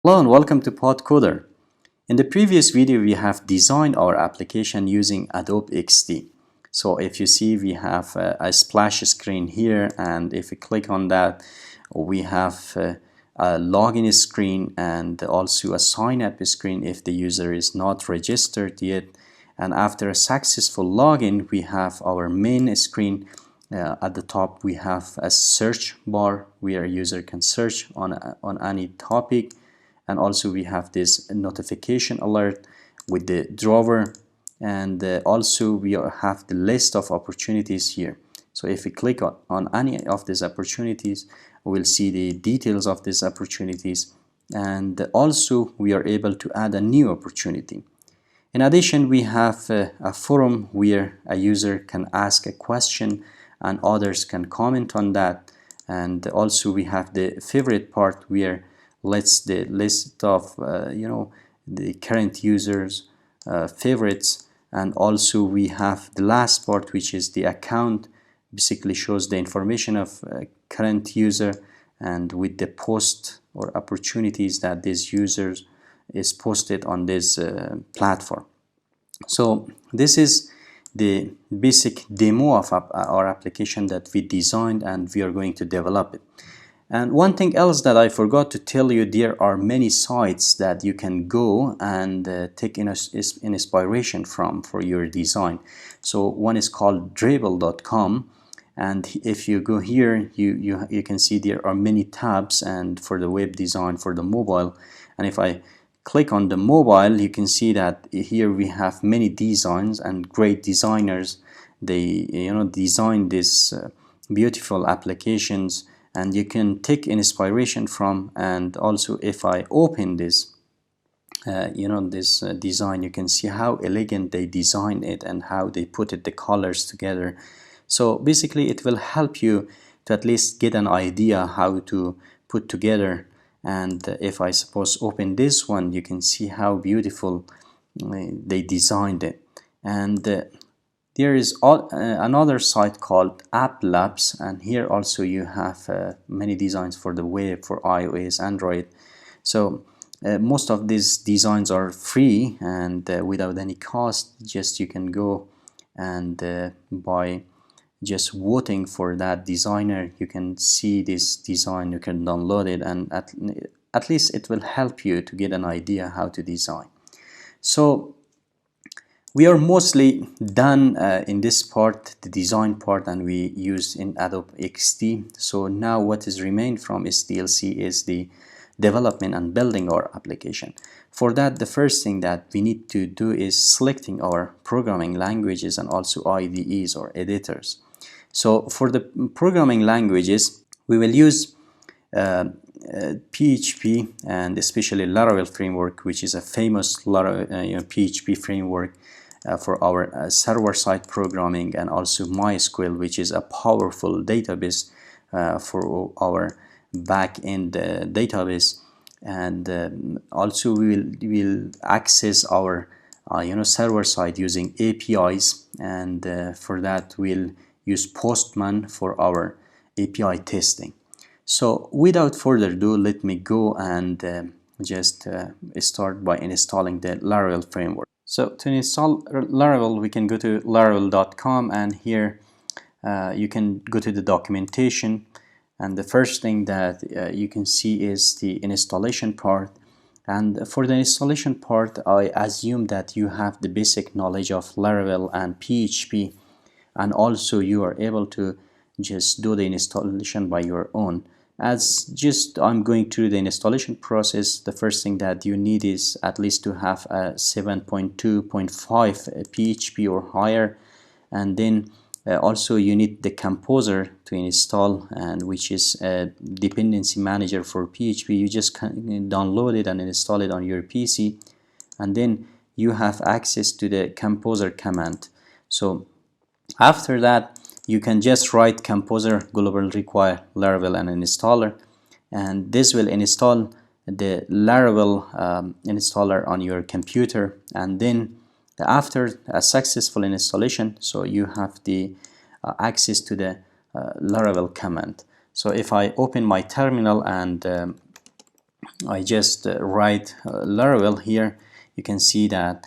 Hello and welcome to PodCoder. In the previous video, we have designed our application using Adobe XD. So if you see, we have a splash screen here, and if we click on that, we have a login screen and also a sign up screen if the user is not registered yet. And after a successful login, we have our main screen. At the top, we have a search bar where a user can search on any topic. And also we have this notification alert with the drawer, and also we have the list of opportunities here. So if we click on any of these opportunities, we'll see the details of these opportunities, and also we are able to add a new opportunity. In addition, we have a forum where a user can ask a question and others can comment on that. And also we have the favorite part where lets the list of the current users favorites, and also we have the last part, which is the account. Basically shows the information of current user and with the post or opportunities that this users is posted on this platform. So this is the basic demo of our application that we designed, and we are going to develop it. And one thing else that I forgot to tell you, there are many sites that you can go and take inspiration from for your design. So one is called Dribble.com, and if you go here, you can see there are many tabs, and for the web design for the mobile. And if I click on the mobile, you can see that here we have many designs and great designers. They design these beautiful applications, and you can take inspiration from. And also if I open this this design, you can see how elegant they designed it and how they put the colors together. So basically it will help you to at least get an idea how to put together. And if I suppose open this one, you can see how beautiful they designed it. And there is another site called App Labs, and here also you have many designs for the web, for iOS, Android. So most of these designs are free and without any cost. Just you can go and by just voting for that designer, you can see this design, you can download it, and at least it will help you to get an idea how to design. So we are mostly done in this part, the design part, and we use in Adobe XD. So now what is remained from SDLC is the development and building our application. For that, the first thing that we need to do is selecting our programming languages and also IDEs or editors. So for the programming languages, we will use PHP, and especially Laravel framework, which is a famous PHP framework for our server-side programming, and also Mysql, which is a powerful database for our back-end database. And also we will access our server-side using APIs, and for that we'll use Postman for our API testing. So without further ado, let me go and just start by installing the Laravel framework. So to install Laravel, we can go to Laravel.com, and here you can go to the documentation, and the first thing that you can see is the installation part. And for the installation part, I assume that you have the basic knowledge of Laravel and PHP, and also you are able to just do the installation by your own. As just I'm going through the installation process, the first thing that you need is at least to have a 7.2.5 PHP or higher, and then also you need the composer to install, and which is a dependency manager for PHP. You just can download it and install it on your PC, and then you have access to the composer command. So after that, you can just write composer global require Laravel and installer, and this will install the Laravel installer on your computer. And then after a successful installation, so you have the access to the Laravel command. So if I open my terminal and I just write Laravel here, you can see that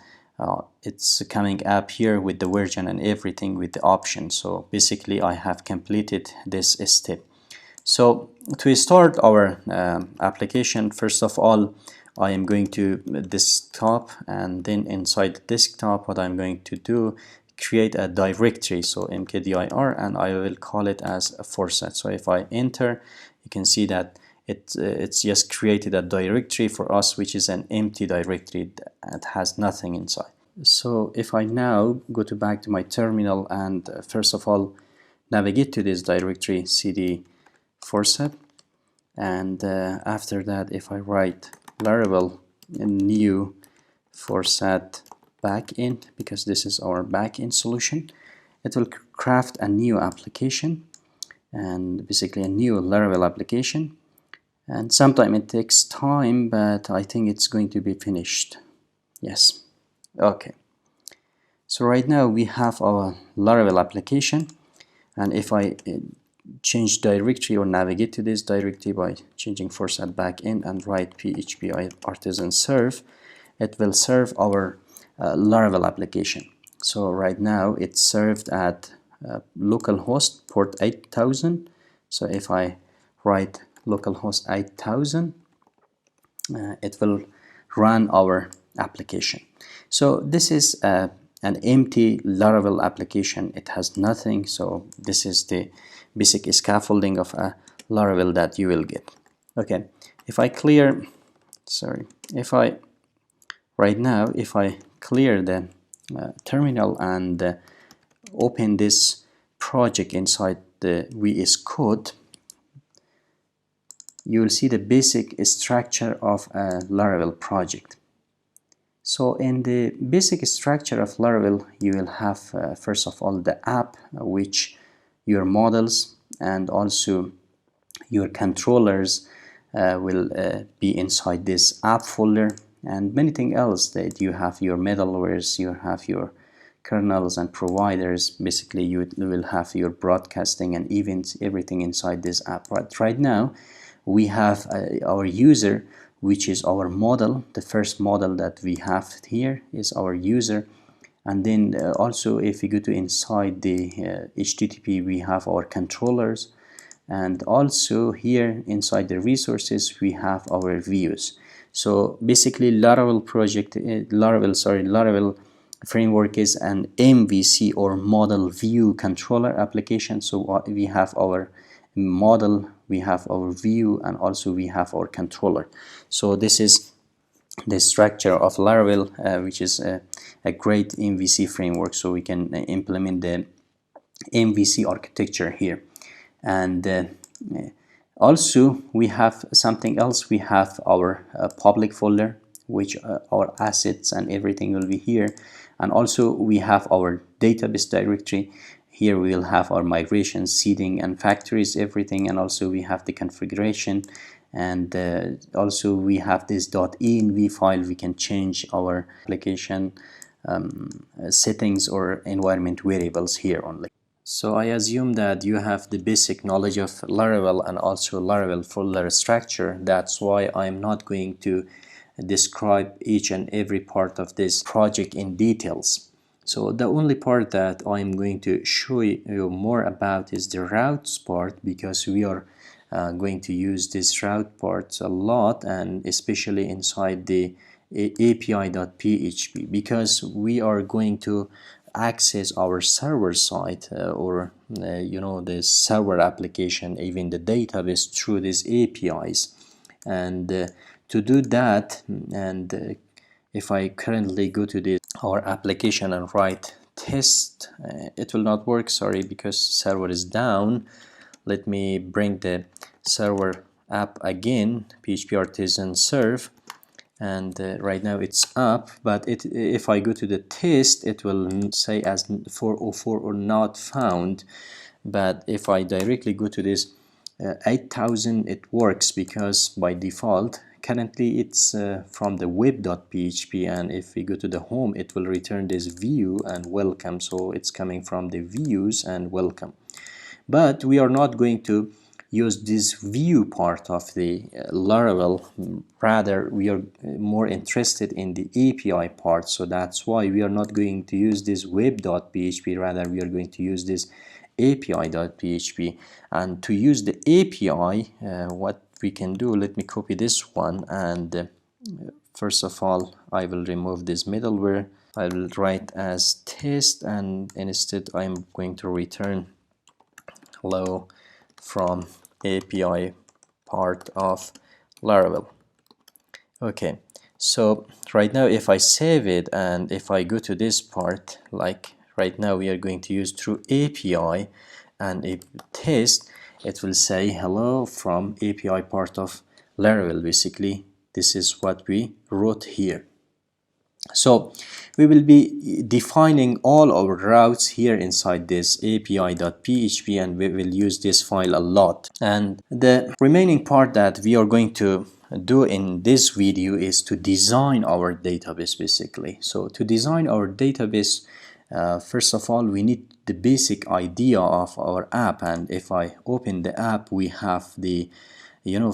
it's coming up here with the version and everything with the option. So basically I have completed this step. So to start our application, first of all, I am going to desktop, and then inside the desktop what I'm going to do, create a directory, so mkdir, and I will call it as a forset. So if I enter, you can see that it's just created a directory for us, which is an empty directory that has nothing inside. So if I now go back to my terminal and first of all navigate to this directory cd forset, and after that if I write Laravel new forset backend, because this is our backend solution, it will craft a new application, and basically a new Laravel application. And sometimes it takes time, but I think it's going to be finished. Yes. Okay. So right now we have our Laravel application, and if I change directory or navigate to this directory by changing forset backend and write php artisan serve, it will serve our Laravel application. So right now it's served at localhost port 8000. So if I write localhost 8000, it will run our application. So this is an empty Laravel application. It has nothing. So this is the basic scaffolding of a Laravel that you will get. Okay, if I clear, right now if I clear the terminal and open this project inside the VS Code, you will see the basic structure of a Laravel project. So in the basic structure of Laravel, you will have first of all the app, which your models and also your controllers will be inside this app folder, and many things else, that you have your middlewares, you have your kernels and providers. Basically you will have your broadcasting and events, everything inside this app. But right now we have our user, which is our model. The first model that we have here is our user. And then also if we go to inside the HTTP, we have our controllers, and also here inside the resources we have our views. So basically Laravel Laravel framework is an MVC or model view controller application. So we have our model, we have our view, and also we have our controller. So this is the structure of Laravel, which is a great MVC framework. So we can implement the MVC architecture here. And also we have something else. We have our public folder, which our assets and everything will be here. And also we have our database directory. Here we will have our migration, seeding, and factories, everything. And also we have the configuration, and also we have this .env file. We can change our application settings or environment variables here only. So I assume that you have the basic knowledge of Laravel and also Laravel folder structure. That's why I'm not going to describe each and every part of this project in details. So the only part that I'm going to show you more about is the routes part, because we are going to use this route parts a lot, and especially inside the API.php, because we are going to access our server side or the server application, even the database, through these APIs. And to do that, and if I currently go to this our application and write test, it will not work, sorry, because server is down. Let me bring the server app again, PHP artisan serve, and right now it's up, but if I go to the test, it will say as 404 or not found. But if I directly go to this 8000, it works, because by default currently it's from the web.php, and if we go to the home, it will return this view and welcome. So it's coming from the views and welcome. But we are not going to use this view part of the Laravel. Rather, we are more interested in the API part, so that's why we are not going to use this web.php. Rather, we are going to use this api.php. And to use the API, what we can do, let me copy this one, and first of all I will remove this middleware. I will write as test, and instead I'm going to return hello from API part of Laravel. Okay, so right now if I save it and if I go to this part, like right now we are going to use through API, and if test, it will say hello from API part of Laravel. Basically this is what we wrote here. So we will be defining all our routes here inside this api.php, and we will use this file a lot. And the remaining part that we are going to do in this video is to design our database basically. So to design our database, first of all we need the basic idea of our app. And if I open the app, we have the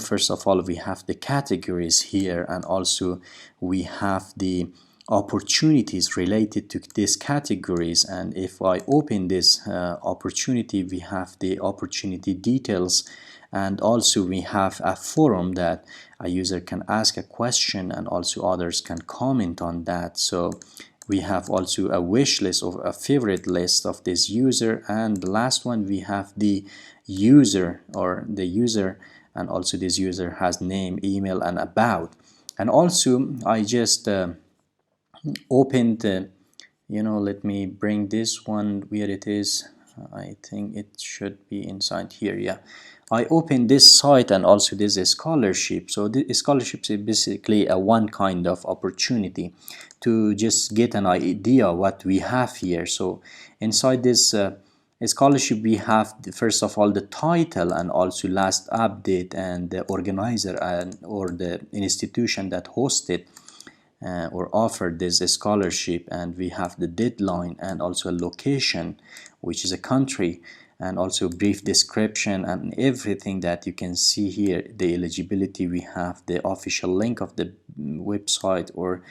first of all we have the categories here, and also we have the opportunities related to these categories. And if I open this opportunity, we have the opportunity details, and also we have a forum that a user can ask a question and also others can comment on that. So we have also a wish list or a favorite list of this user, and the last one we have the user, or the user, and also this user has name, email, and about. And also I just opened let me bring this one where it is. I think it should be inside here. Yeah, I opened this site and also this scholarship. So the scholarship is basically a one kind of opportunity to just get an idea what we have here. So inside this scholarship we have first of all the title and also last update and the organizer and or the institution that hosted or offered this scholarship, and we have the deadline and also a location, which is a country, and also brief description and everything that you can see here. The eligibility, we have the official link of the website or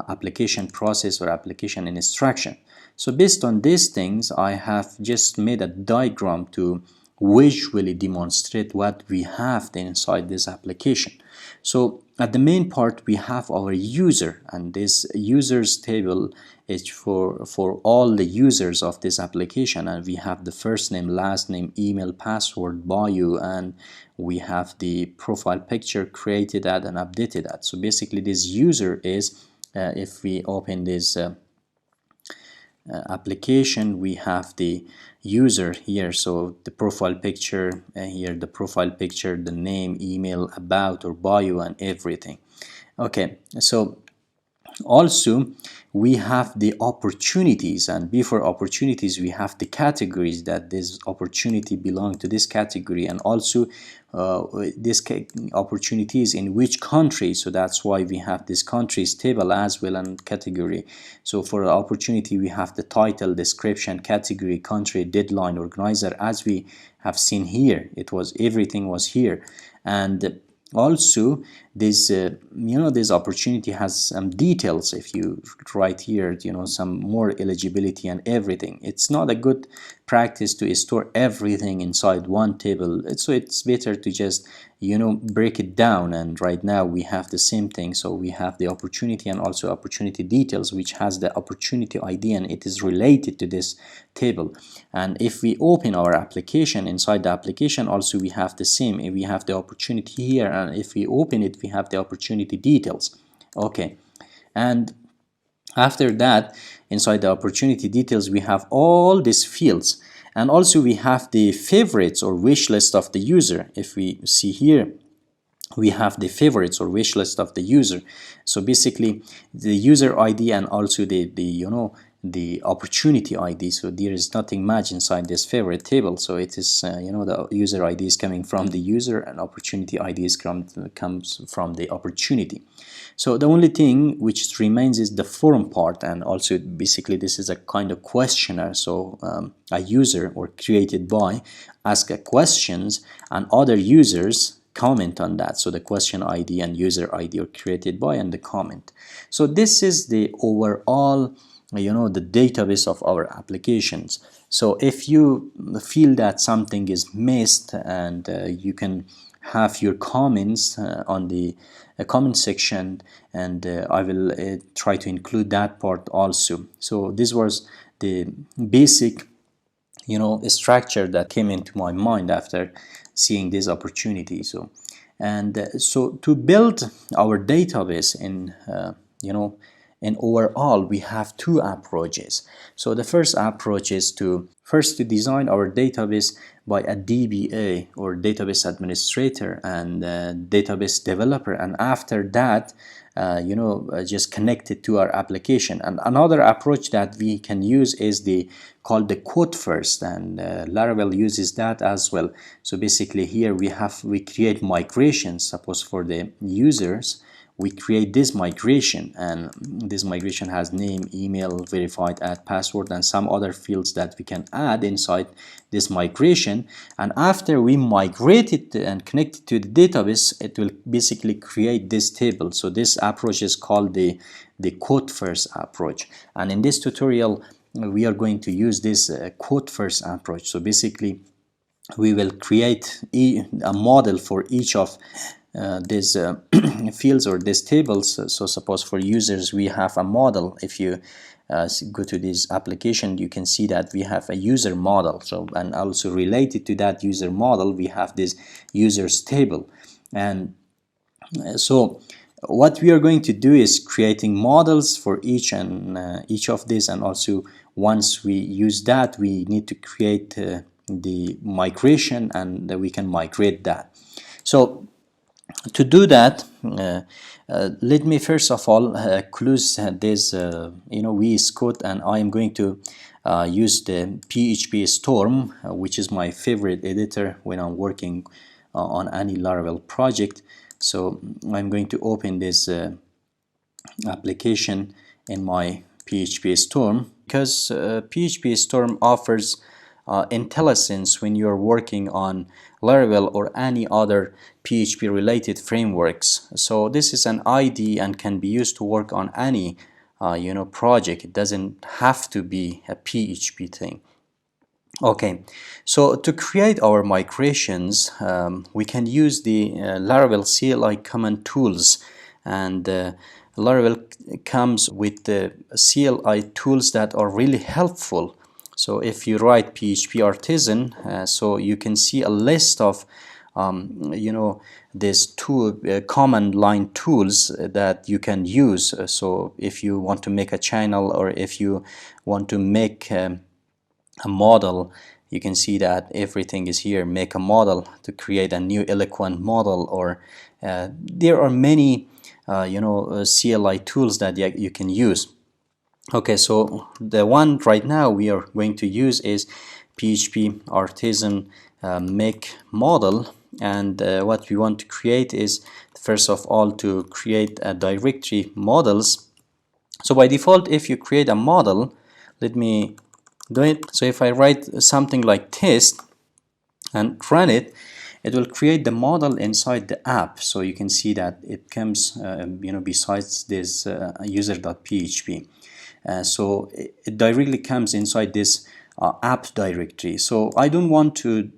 application process or application instruction. So based on these things, I have just made a diagram to visually demonstrate what we have inside this application. So at the main part we have our user, and this users table is for all the users of this application, and we have the first name, last name, email, password, bio, and we have the profile picture created at and updated at. So basically this user is if we open this application, we have the user here. So the profile picture here, the profile picture, the name, email, about or bio, and everything. Okay, so also we have the opportunities, and before opportunities we have the categories, that this opportunity belong to this category, and also this opportunities in which country. So that's why we have this countries table as well and category. So for the opportunity we have the title, description, category, country, deadline, organizer. As we have seen here, it was everything was here. And also this this opportunity has some details. If you write here some more eligibility and everything, it's not a good practice to store everything inside one table. So it's better to just break it down. And right now we have the same thing. So we have the opportunity and also opportunity details, which has the opportunity ID, and it is related to this table. And if we open our application, inside the application also we have the same. We have the opportunity here, and if we open it we have the opportunity details. Okay, and after that, inside the opportunity details we have all these fields, and also we have the favorites or wish list of the user. If we see here, we have the favorites or wish list of the user. So basically the user ID and also the the opportunity ID. So there is nothing match inside this favorite table. So it is, the user ID is coming from the user, and opportunity ID comes from the opportunity. So the only thing which remains is the form part, and also basically this is a kind of questionnaire. So a user, or created by, ask a questions, and other users comment on that. So the question ID and user ID are created by, and the comment. So this is the overall, the database of our applications. So if you feel that something is missed, and you can have your comments on the comment section, and I will try to include that part also. So this was the basic structure that came into my mind after seeing this opportunity. So to build our database in overall, we have two approaches. So the first approach is to design our database by a DBA, or database administrator, and database developer, and after that just connect it to our application. And another approach that we can use is called the code first, and Laravel uses that as well. So basically here we create migrations. Suppose for the users, we create this migration, and this migration has name, email, verified, add password, and some other fields that we can add inside this migration. And after we migrate it and connect it to the database, it will basically create this table. So this approach is called the code first approach. And in this tutorial, we are going to use this code first approach. So basically, we will create a model for each of these fields or these tables. So suppose for users, we have a model. If you go to this application, you can see that we have a user model. So, and also related to that user model, we have this users table. And so what we are going to do is creating models for each of these, and also once we use that, we need to create the migration, and we can migrate that. So to do that, let me first of all close this VS Code, and I am going to use the PHP Storm, which is my favorite editor when I'm working on any Laravel project. So I'm going to open this application in my PHP Storm, because PHP Storm offers IntelliSense when you're working on Laravel or any other PHP related frameworks. So this is an IDE and can be used to work on any project. It doesn't have to be a PHP thing. Okay, so to create our migrations, we can use the Laravel CLI command tools, and Laravel comes with the CLI tools that are really helpful. So if you write PHP Artisan, so you can see a list of these two command line tools that you can use. So if you want to make a channel, or if you want to make a model, you can see that everything is here. Make a model to create a new eloquent model, or there are many CLI tools that you can use. Okay, so the one right now we are going to use is PHP Artisan make model, and what we want to create is first of all to create a directory models. So by default, if you create a model, let me do it. So if I write something like test and run it, it will create the model inside the app. So you can see that it comes besides this user.php. So it directly comes inside this app directory. So I don't want to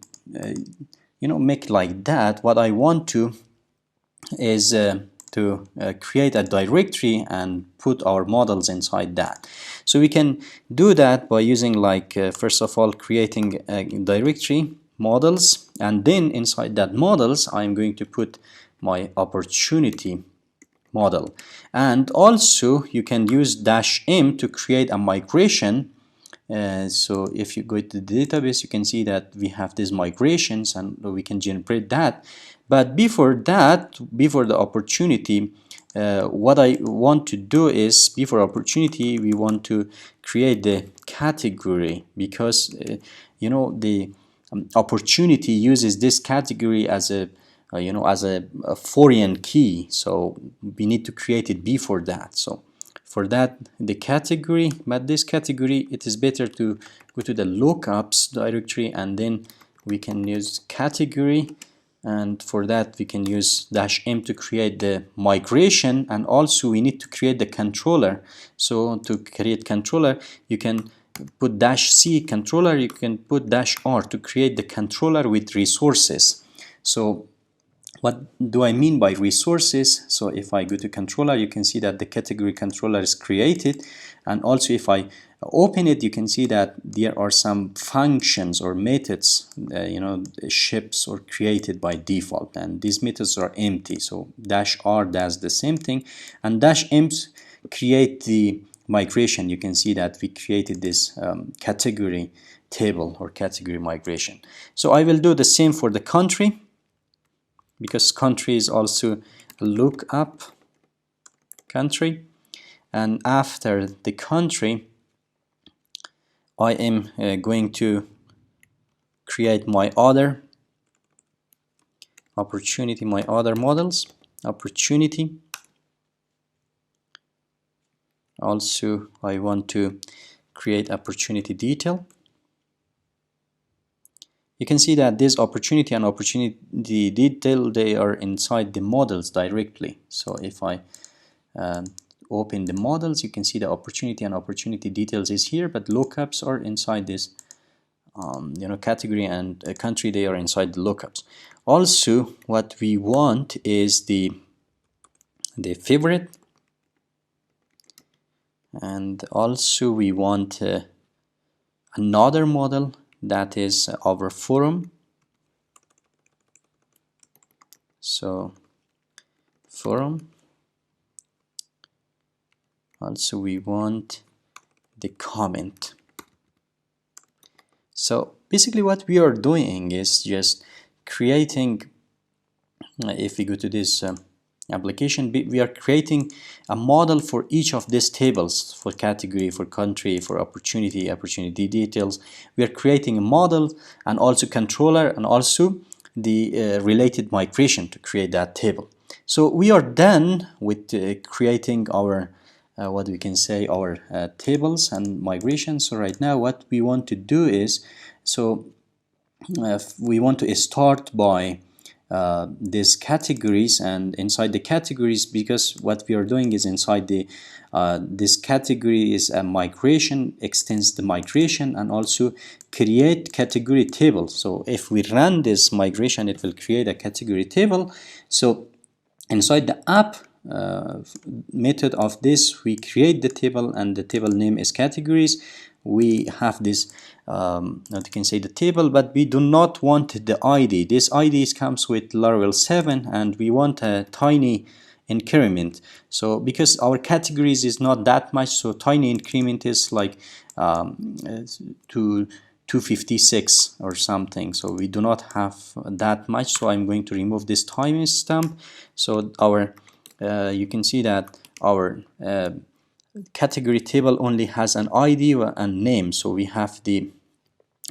make like that. What I want to is to create a directory and put our models inside that. So we can do that by using first of all creating a directory models, and then inside that models I'm going to put my opportunity model. And also you can use -m to create a migration. So if you go to the database, you can see that we have these migrations, and we can generate that. But before that, before the opportunity, what I want to do is, before opportunity, we want to create the category, because you know, the opportunity uses this category as a as a foreign key, so we need to create it before that. So for that, the category, but this category, it is better to go to the lookups directory, and then we can use category, and for that we can use -m to create the migration, and also we need to create the controller. So to create controller, you can put -c controller, you can put -r to create the controller with resources. So what do I mean by resources? So if I go to controller, you can see that the category controller is created, and also if I open it, you can see that there are some functions or methods, ships or created by default, and these methods are empty. So -r does the same thing, and -m create the migration. You can see that we created this category table or category migration. So I will do the same for the country, because country is also a lookup country, and after the country I am going to create my other opportunity, my other models opportunity. Also I want to create opportunity detail. You can see that this opportunity and opportunity detail, they are inside the models directly. So if I open the models, you can see the opportunity and opportunity details is here, but lookups are inside this category, and country, they are inside the lookups. Also what we want is the favorite, and also we want another model, that is our forum. So forum. Also we want the comment. So basically what we are doing is just creating, if we go to this application, we are creating a model for each of these tables, for category, for country, for opportunity details. We are creating a model, and also controller, and also the related migration to create that table. So we are done with creating our what we can say, our tables and migration. So right now what we want to do is, so we want to start by these categories, and inside the categories, because what we are doing is inside the this category is a migration, extends the migration, and also create category table. So if we run this migration, it will create a category table. So inside the app method of this, we create the table, and the table name is categories. We have this you can say the table, but we do not want the ID. This ID comes with Laravel 7, and we want a tiny increment. So because our categories is not that much, so tiny increment is like to 256 or something. So we do not have that much. So I'm going to remove this timestamp. So our you can see that our category table only has an ID and name. So we have the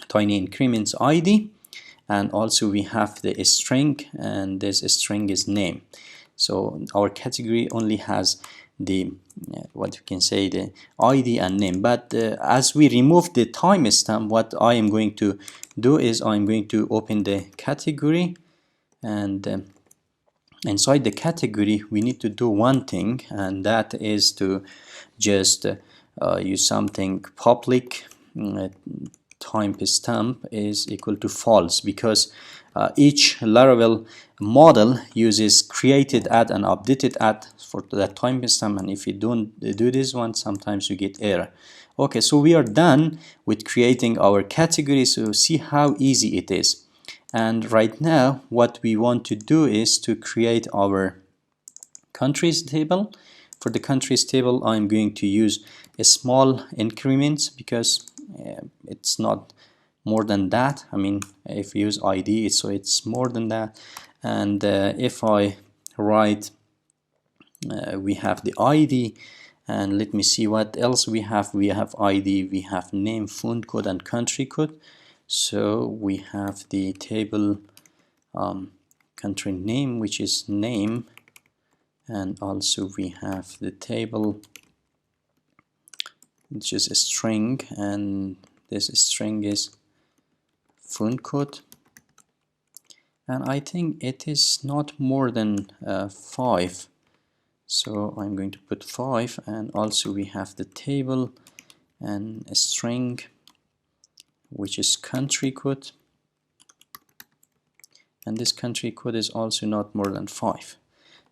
tiny increments ID, and also we have the string, and this string is name. So our category only has the what you can say, the ID and name. But as we remove the timestamp, what I am going to do is I'm going to open the category, and inside the category we need to do one thing, and that is to just use something public. Timestamp is equal to false, because each Laravel model uses created at and updated at for that timestamp, and if you don't do this one, sometimes you get error. Okay, so we are done with creating our category. So see how easy it is. And right now what we want to do is to create our countries table. For the countries table, I'm going to use a small increments, because it's not more than that. I mean, if you use ID, so it's more than that. And if I write we have the ID, and let me see what else we have. We have ID, we have name, phone code, and country code. So we have the table country name, which is name, and also we have the table which is a string, and this string is phone code, and I think it is not more than 5, so I'm going to put 5. And also we have the table and a string which is country code, and this country code is also not more than 5.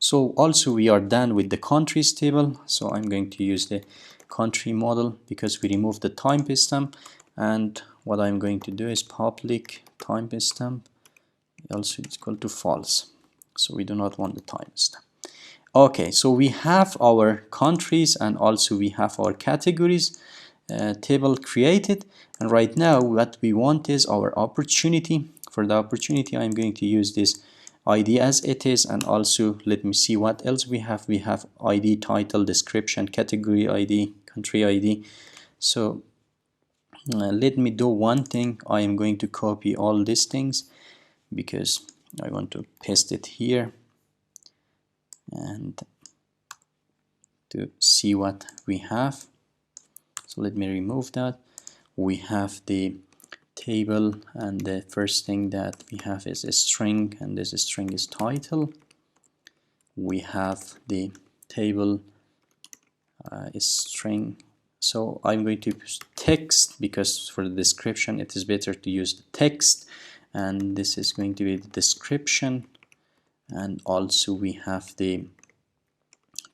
So also we are done with the countries table, so I'm going to use the country model because we removed the timestamp, and what I'm going to do is public timestamp also is equal to false, so we do not want the timestamp. Okay, so we have our countries and also we have our categories table created, and right now what we want is our opportunity. For the opportunity, I'm going to use this ID as it is, and also let me see what else we have. We have ID, title, description, category ID, country ID. So let me do one thing. I am going to copy all these things because I want to paste it here and to see what we have. So let me remove that. We have the table, and the first thing that we have is a string, and this string is title. We have the table is string, so I'm going to use text because for the description it is better to use the text, and this is going to be the description, and also we have the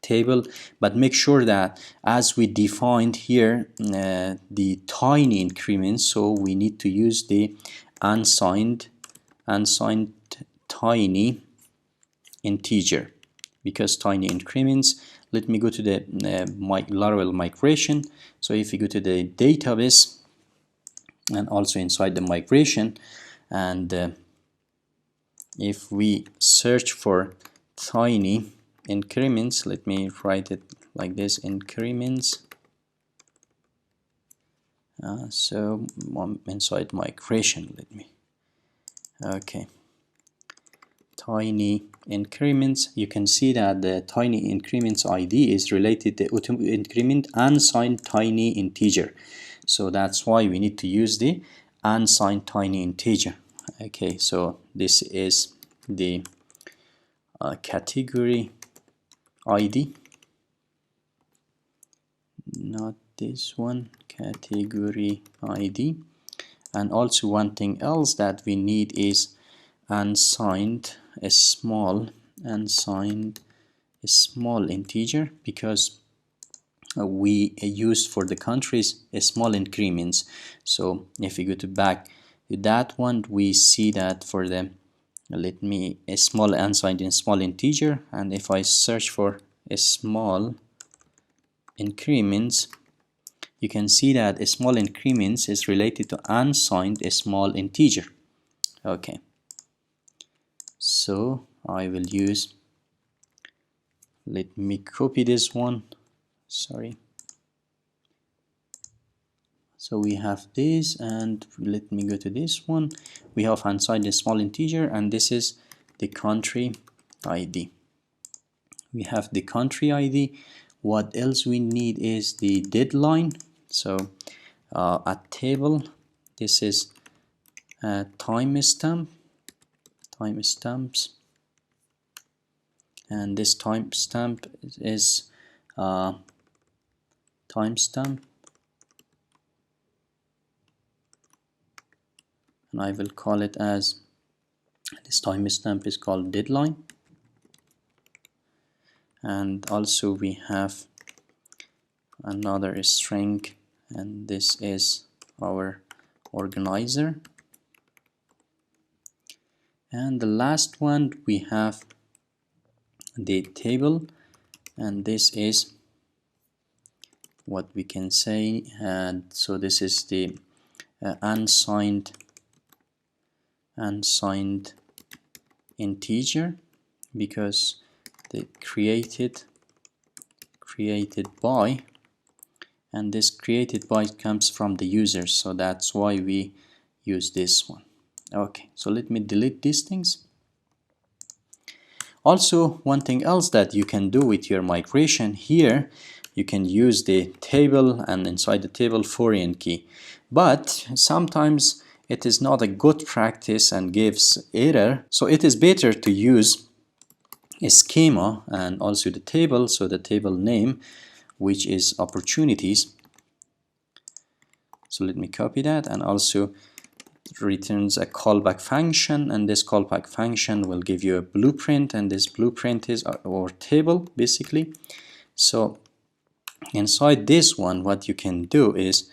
table. But make sure that as we defined here the tiny increments, so we need to use the unsigned tiny integer, because tiny increments. Let me go to the Laravel migration. So if you go to the database and also inside the migration, and if we search for tiny increments, let me write it like this, increments. So inside migration, okay, tiny increments, you can see that the tiny increments ID is related to auto increment unsigned tiny integer, so that's why we need to use the unsigned tiny integer. Okay, so this is the category ID, not this one, category ID. And also one thing else that we need is unsigned a small integer, because we used for the countries a small increments. So if we go to back to that one, we see that for the a small unsigned and small integer, and if I search for a small increments, you can see that a small increments is related to unsigned a small integer. Okay, so I will use, let me copy this one, sorry. So we have this, and let me go to this one. We have unsigned a small integer, and this is the country ID. We have the country ID. What else we need is the deadline. So at table, this is timestamps, and this timestamp is timestamp, and I will call it as, this timestamp is called deadline. And also we have another string, and this is our organizer. And the last one, we have the table, and this is what we can say, and so this is the unsigned integer, because they created created by, and this created by comes from the users, so that's why we use this one. Okay, so let me delete these things. Also, one thing else that you can do with your migration here, you can use the table, and inside the table foreign key, but sometimes it is not a good practice and gives error, so it is better to use a schema and also the table, so the table name, which is opportunities. So let me copy that, and also returns a callback function, and this callback function will give you a blueprint, and this blueprint is our table basically. So inside this one, what you can do is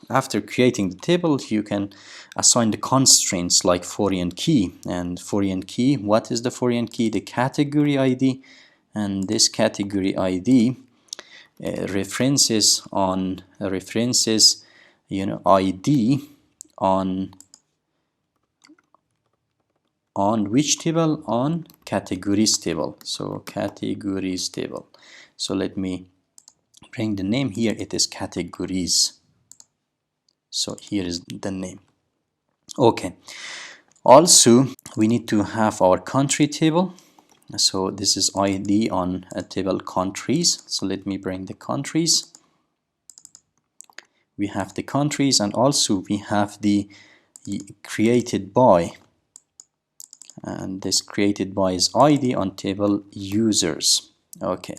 after creating the table, you can assign the constraints like foreign key. And foreign key, what is the foreign key? The category ID, and this category ID references ID on which table? On categories table. So categories table. So let me bring the name here. It is categories. So here is the name. Okay. Also, we need to have our country table. So this is ID on a table countries. So let me bring the countries. We have the countries, and also we have the created by, and this created by is ID on table users. Okay,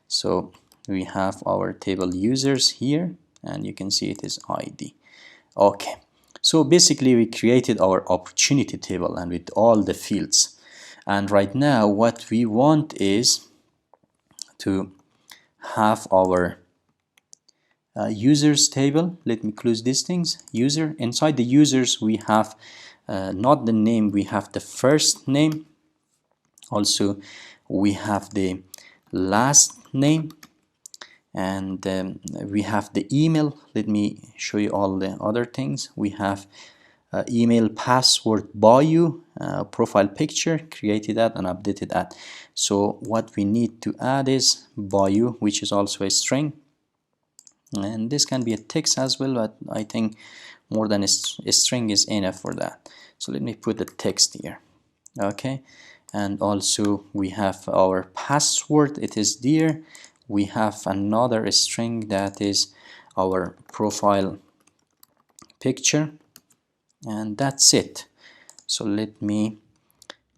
so we have our table users here, and you can see it is ID. Okay, so basically we created our opportunity table and with all the fields, and right now what we want is to have our users table. Let me close these things. User, inside the users we have not the name, we have the first name, also we have the last name, and we have the email. Let me show you all the other things. We have email, password, bio, profile picture, created that and updated that. So what we need to add is bio, which is also a string, and this can be a text as well, but I think more than a string is enough for that. So let me put the text here. Okay, and also we have our password, it is there. We have another string that is our profile picture, and that's it. So let me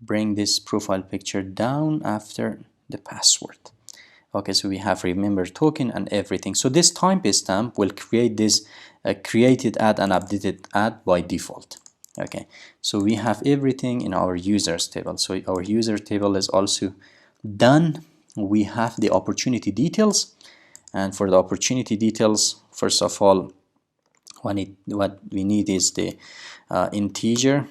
bring this profile picture down after the password. Okay, so we have remember token and everything. So this timestamp will create this created ad and updated ad by default. Okay, so we have everything in our users table. So our user table is also done. We have the opportunity details, and for the opportunity details, first of all, what we need is the integer,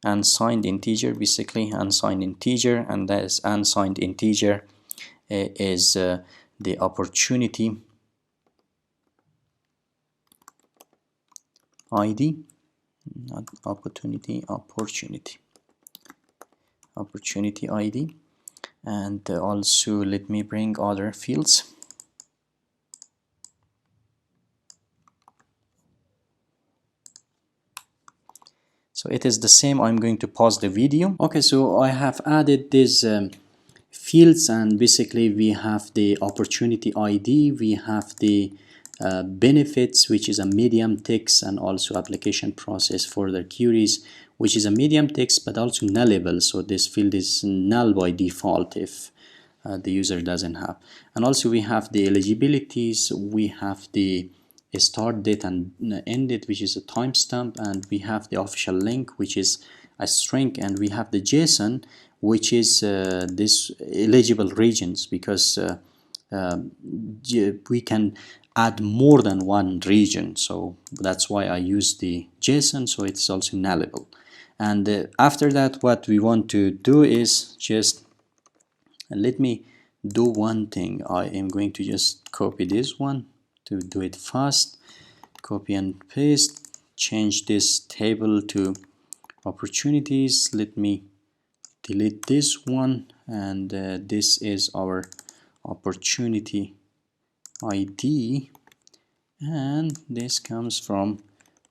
unsigned integer, basically unsigned integer, and that is unsigned integer is the opportunity ID, not opportunity ID. And also let me bring other fields. So it is the same. I'm going to pause the video. Okay, so I have added these fields, and basically we have the opportunity ID, we have the benefits, which is a medium text, and also application process further queries, which is a medium text but also nullable. So this field is null by default if the user doesn't have. And also we have the eligibilities, we have the start date and end date, which is a timestamp, and we have the official link, which is a string, and we have the JSON, which is this eligible regions, because we can add more than one region, so that's why I use the JSON, so it's also nullable. And after that, what we want to do is just let me do one thing. I am going to just copy this one to do it fast. Copy and paste, change this table to opportunities. Let me delete this one, and this is our opportunity ID, and this comes from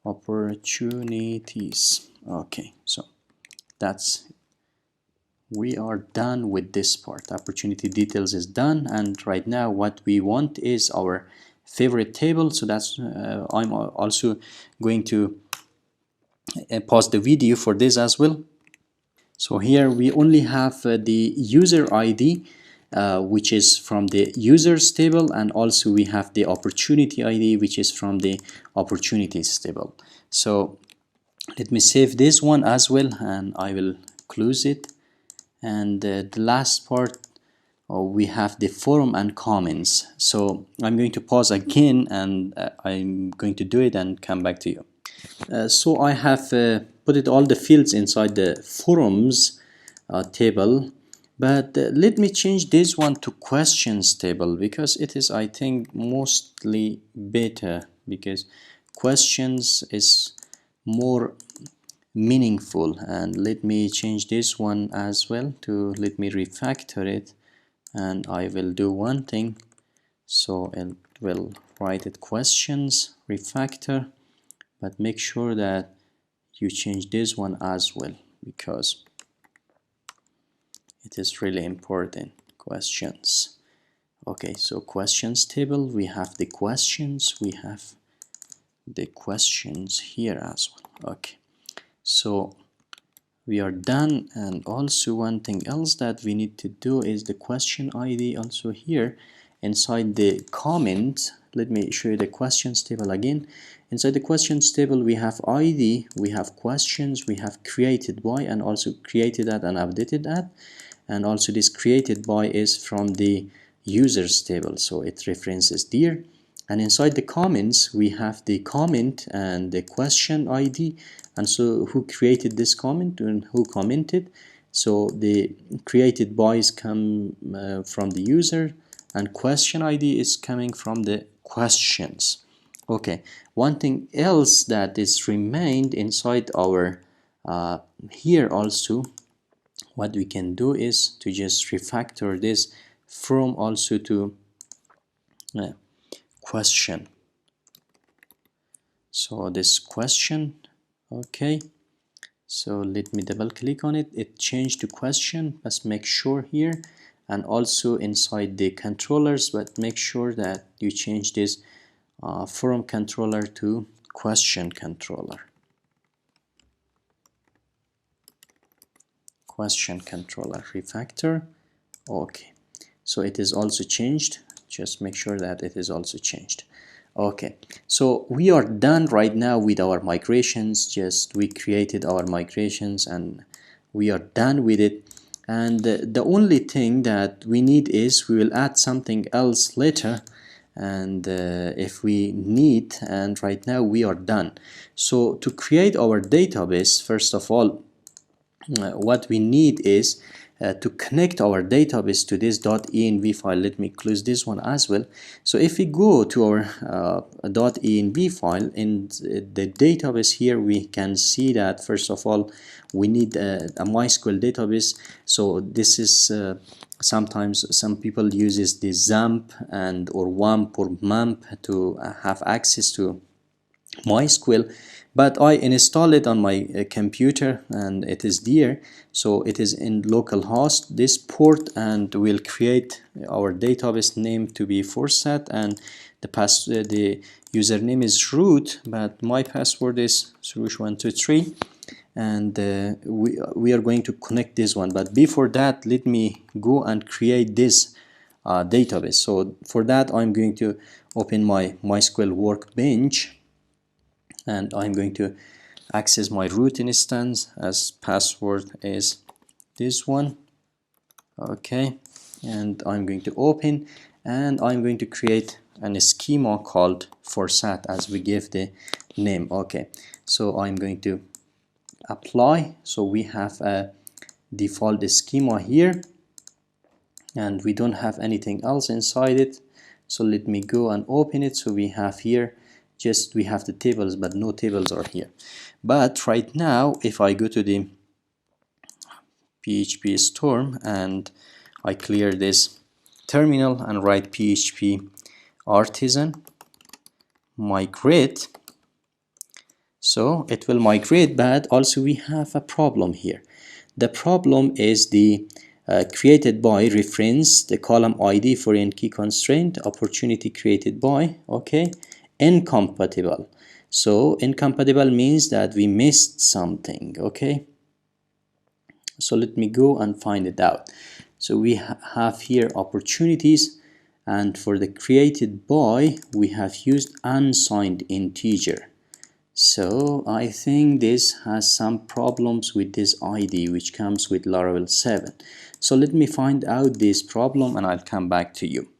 opportunities. Okay, so that's, we are done with this part. Opportunity details is done, and right now what we want is our favorite table. So that's I'm also going to pause the video for this as well. So here we only have the user ID, which is from the users table, and also we have the opportunity ID, which is from the opportunities table. So let me save this one as well, and I will close it. And the last part, we have the forum and comments. So I'm going to pause again, and I'm going to do it and come back to you. So I have put it all the fields inside the forums table, but let me change this one to questions table, because it is, I think, mostly better, because questions is more meaningful. And let me change this one as well to, let me refactor it, and I will do one thing. So it will write it questions refactor, but make sure that you change this one as well, because it is really important. Questions. Okay, so questions table, we have the questions, we have the questions here as well. Okay, so we are done. And also one thing else that we need to do is the question ID also here inside the comment. Let me show you the questions table again. Inside the questions table we have ID, we have questions, we have created by, and also created at and updated at. And also this created by is from the users table, so it references there. And inside the comments we have the comment and the question ID, and so who created this comment and who commented. So the created bys come from the user, and question ID is coming from the questions. Okay, one thing else that is remained inside our here also, what we can do is to just refactor this from also to question. So this question, okay, so let me double click on it, it changed to question. Let's make sure here, and also inside the controllers, but make sure that you change this from controller to question controller. Question controller refactor. Okay, so it is also changed. Just make sure that it is also changed. Okay, so we are done right now with our migrations. Just we created our migrations and we are done with it. And the only thing that we need is, we will add something else later, and if we need, and right now we are done. So to create our database, first of all, what we need is to connect our database to this .env file. Let me close this one as well. So if we go to our .env file in the database here, we can see that first of all we need a MySQL database. So this is sometimes some people uses the XAMPP and or WAMP or MAMP to have access to MySQL, but I install it on my computer and it is there. So it is in localhost, this port, and we'll create our database name to be forset, and the username is root, but my password is surush123, and we are going to connect this one. But before that, let me go and create this database. So for that, I'm going to open my MySQL workbench, and I'm going to access my root instance as password is this one. Okay, and I'm going to open, and I'm going to create an schema called forsat as we give the name. Okay, so I'm going to apply. So we have a default schema here and we don't have anything else inside it. So let me go and open it. So we have here just we have the tables, but no tables are here. But right now, if I go to the PHP Storm and I clear this terminal and write PHP artisan migrate. So it will migrate, but also we have a problem here. The problem is the created by reference the column ID foreign key constraint opportunity created by, okay, incompatible. So incompatible means that we missed something, okay. So let me go and find it out. So we have here opportunities, and for the created by we have used unsigned integer. So I think this has some problems with this ID which comes with Laravel 7. So let me find out this problem and I'll come back to you.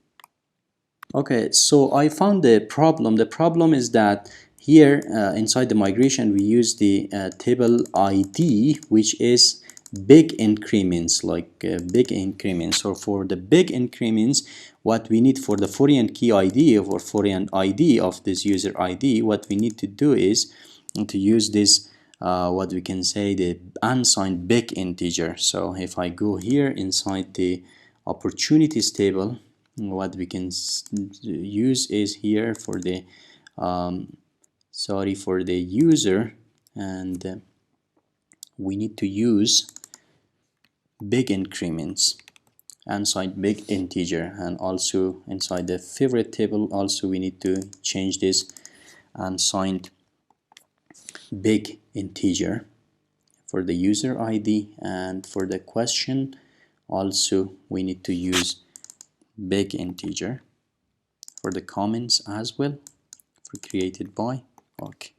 Okay, so I found the problem. The problem is that here inside the migration we use the table ID, which is big increments, like big increments. So for the big increments, what we need for the foreign key ID or foreign ID of this user ID, what we need to do is to use this what we can say the unsigned big integer. So if I go here inside the opportunities table, what we can use is here for the for the user, and we need to use big increments inside big integer, and also inside the favorite table also we need to change this unsigned big integer for the user ID, and for the question also we need to use big integer for the comments as well for created by. Okay,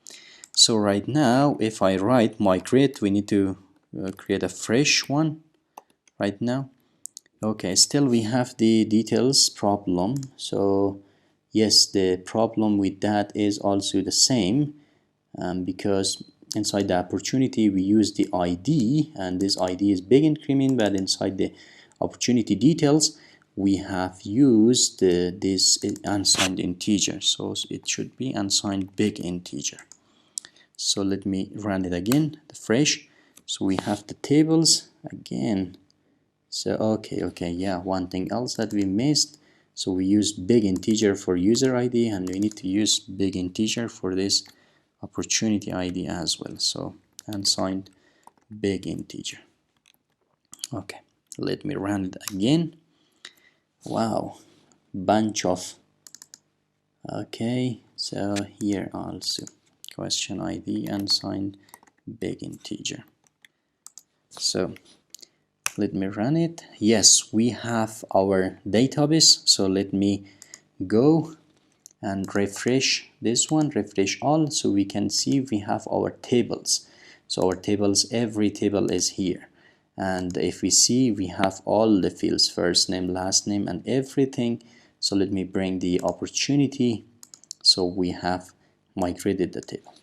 so right now if I write migrate, we need to create a fresh one right now. Okay, still we have the details problem. So yes, the problem with that is also the same, because inside the opportunity we use the ID, and this ID is big increment, but inside the opportunity details we have used this unsigned integer, so it should be unsigned big integer. So let me run it again, the fresh. So we have the tables again. So okay, yeah, one thing else that we missed. So we use big integer for user ID, and we need to use big integer for this opportunity ID as well. So unsigned big integer. Okay, let me run it again. Wow, bunch of. Okay, so here also question ID unsigned big integer. So let me run it. Yes, we have our database. So let me go and refresh this one, refresh all, so we can see we have our tables. So our tables, every table is here, and if we see we have all the fields, first name, last name, and everything. So let me bring the opportunity. So we have migrated the table.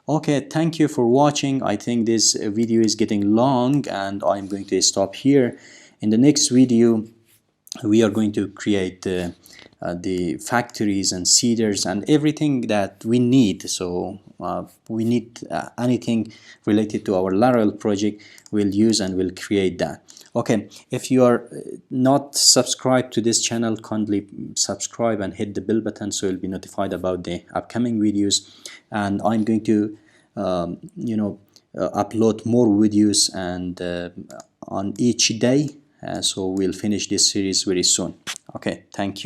Okay, thank you for watching. I think this video is getting long and I'm going to stop here. In the next video we are going to create the factories and seeders and everything that we need. So we need anything related to our Laravel project, we'll use and we'll create that. Okay, if you are not subscribed to this channel, kindly subscribe and hit the bell button so you'll be notified about the upcoming videos. And I'm going to upload more videos and on each day. So we'll finish this series very soon. Okay, thank you.